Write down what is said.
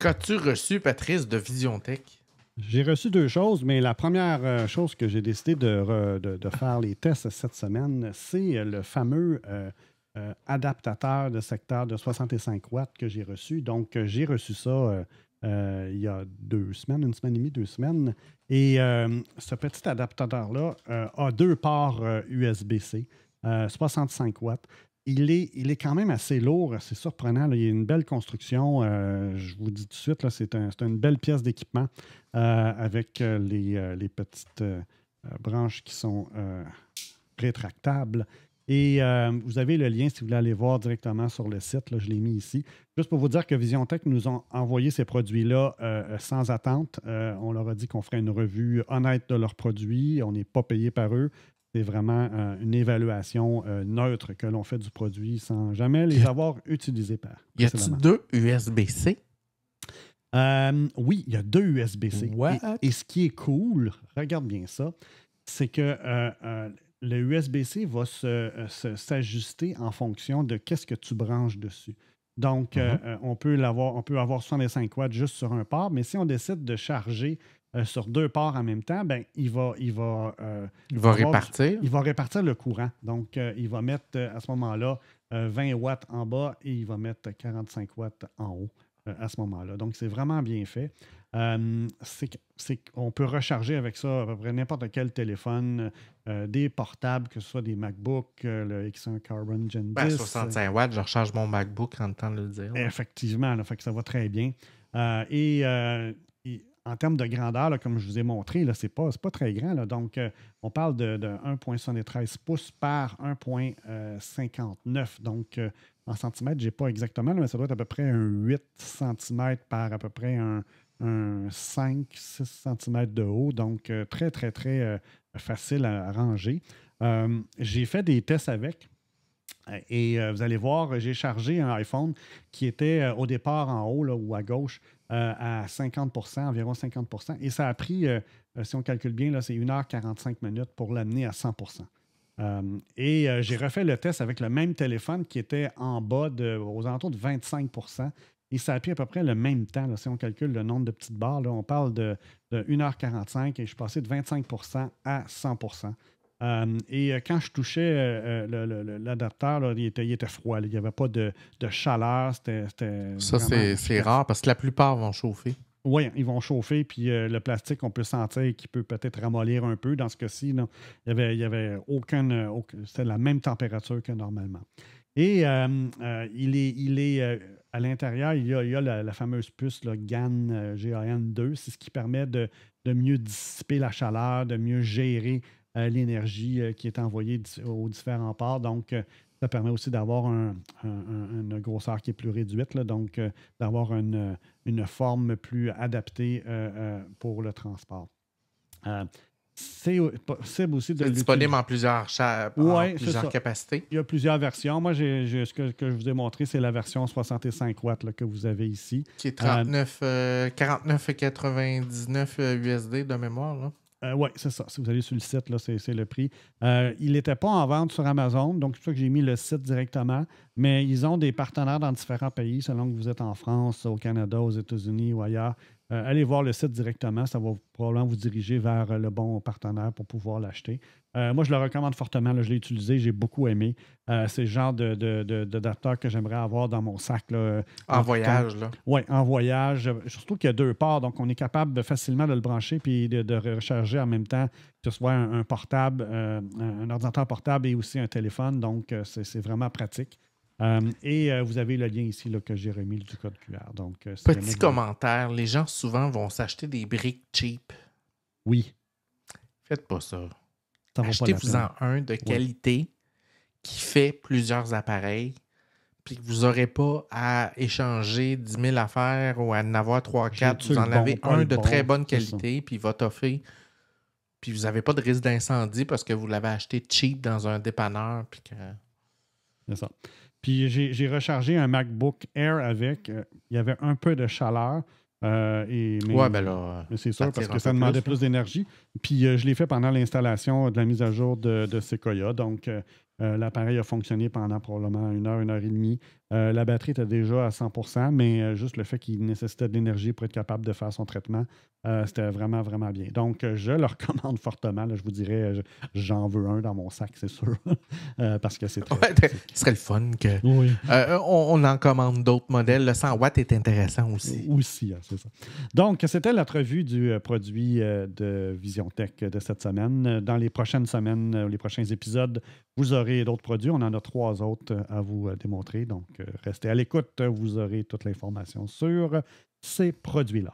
Qu'as-tu reçu, Patrice, de VisionTech? J'ai reçu deux choses, mais la première chose que j'ai décidé de faire les tests cette semaine, c'est le fameux adaptateur de secteur de 65 watts que j'ai reçu. Donc, j'ai reçu ça il y a 2 semaines, 1 semaine et demie, 2 semaines. Et ce petit adaptateur-là a deux ports USB-C, 65 watts. Il est quand même assez lourd, c'est surprenant. Là. Il y a une belle construction. Je vous dis tout de suite, là, c'est une belle pièce d'équipement avec les petites branches qui sont rétractables. Et vous avez le lien si vous voulez aller voir directement sur le site. Là, je l'ai mis ici. Juste pour vous dire que VisionTech nous ont envoyé ces produits-là sans attente. On leur a dit qu'on ferait une revue honnête de leurs produits. On n'est pas payé par eux. C'est vraiment une évaluation neutre que l'on fait du produit sans jamais les avoir utilisés par. Y a-t-il deux USB-C? Oui, il y a deux USB-C. What? Et ce qui est cool, regarde bien ça, c'est que le USB-C va s'ajuster en fonction de qu'est-ce que tu branches dessus. Donc, on peut avoir 65 watts juste sur un port, mais si on décide de charger sur deux ports en même temps, ben, il va répartir. Il va répartir le courant. Donc, il va mettre à ce moment-là 20 watts en bas et il va mettre 45 watts en haut à ce moment-là. Donc, c'est vraiment bien fait. On peut recharger avec ça à peu près n'importe quel téléphone, des portables, que ce soit des MacBooks, le X1 Carbon Gen 10. 65 watts, je recharge mon MacBook en temps de le dire. Effectivement, là, fait que ça va très bien. Et en termes de grandeur, là, comme je vous ai montré, ce n'est pas très grand. Là. Donc, on parle de 1,73 pouces par 1,59. Donc, en centimètres, je n'ai pas exactement, là, mais ça doit être à peu près un 8 cm par à peu près un 5-6 cm de haut. Donc, très, très, très facile à ranger. J'ai fait des tests avec. Et vous allez voir, j'ai chargé un iPhone qui était au départ en haut là, ou à gauche à 50 environ 50 et ça a pris, si on calcule bien, là, c'est 1h45 minutes pour l'amener à 100 j'ai refait le test avec le même téléphone qui était en bas aux alentours de 25 et ça a pris à peu près le même temps. Là, si on calcule le nombre de petites barres, là, on parle de 1h45 et je suis passé de 25 à 100 et quand je touchais l'adapteur, là, il était froid. Là. Il n'y avait pas de chaleur. Ça, c'est rare parce que la plupart vont chauffer. Oui, ils vont chauffer. Puis le plastique, on peut sentir qu'il peut peut-être ramollir un peu. Dans ce cas-ci, là, il y avait aucune. C'était la même température que normalement. Et il est à l'intérieur, il y a la fameuse puce là, GAN 2. C'est ce qui permet de mieux dissiper la chaleur, de mieux gérer l'énergie qui est envoyée aux différents ports. Donc, ça permet aussi d'avoir une grosseur qui est plus réduite, là, donc d'avoir une forme plus adaptée pour le transport. C'est possible aussi de disponible en plusieurs capacités. Il y a plusieurs versions. Moi, ce que je vous ai montré, c'est la version 65 watts là, que vous avez ici. Qui est 49,99 USD de mémoire, là. Oui, c'est ça. Si vous allez sur le site, là, c'est le prix. Il n'était pas en vente sur Amazon, donc c'est pour ça que j'ai mis le site directement. Mais ils ont des partenaires dans différents pays, selon que vous êtes en France, au Canada, aux États-Unis ou ailleurs. Allez voir le site directement. Ça va probablement vous diriger vers le bon partenaire pour pouvoir l'acheter. Moi, je le recommande fortement. Là, je l'ai utilisé. J'ai beaucoup aimé. C'est le genre d'adapteur que j'aimerais avoir dans mon sac. Là, en voyage, là. Oui, en voyage. Surtout qu'il y a deux ports, donc on est capable facilement de le brancher puis de recharger en même temps, que ce soit un portable, un ordinateur portable et aussi un téléphone. Donc, c'est vraiment pratique. Et vous avez le lien ici là, que j'ai remis du code QR. Donc, petit commentaire, les gens souvent vont s'acheter des briques cheap. Oui. Faites pas ça. Achetez-vous-en un de qualité qui fait plusieurs appareils, puis que vous n'aurez pas à échanger 10 000 affaires ou à en avoir 3-4. Vous en avez un de très bonne qualité, puis il va toffer. Puis vous n'avez pas de risque d'incendie parce que vous l'avez acheté cheap dans un dépanneur. Puis que... C'est ça. Puis j'ai rechargé un MacBook Air avec. Il y avait un peu de chaleur. Mais c'est sûr parce que ça demandait plus d'énergie. Puis je l'ai fait pendant l'installation de la mise à jour de Sequoia. Donc, l'appareil a fonctionné pendant probablement 1 heure et demie. La batterie était déjà à 100%, mais juste le fait qu'il nécessitait de l'énergie pour être capable de faire son traitement, c'était vraiment, vraiment bien. Donc, je le recommande fortement. Là, je vous dirais, j'en veux un dans mon sac, c'est sûr. Parce que c'est très... Ce serait le fun que... Oui. On en commande d'autres modèles. Le 100 watts est intéressant aussi. Aussi, c'est ça. Donc, c'était notre revue du produit de VisionTech de cette semaine. Dans les prochaines semaines, les prochains épisodes, vous aurez d'autres produits. On en a 3 autres à vous démontrer. Donc, restez à l'écoute. Vous aurez toute l'information sur ces produits-là.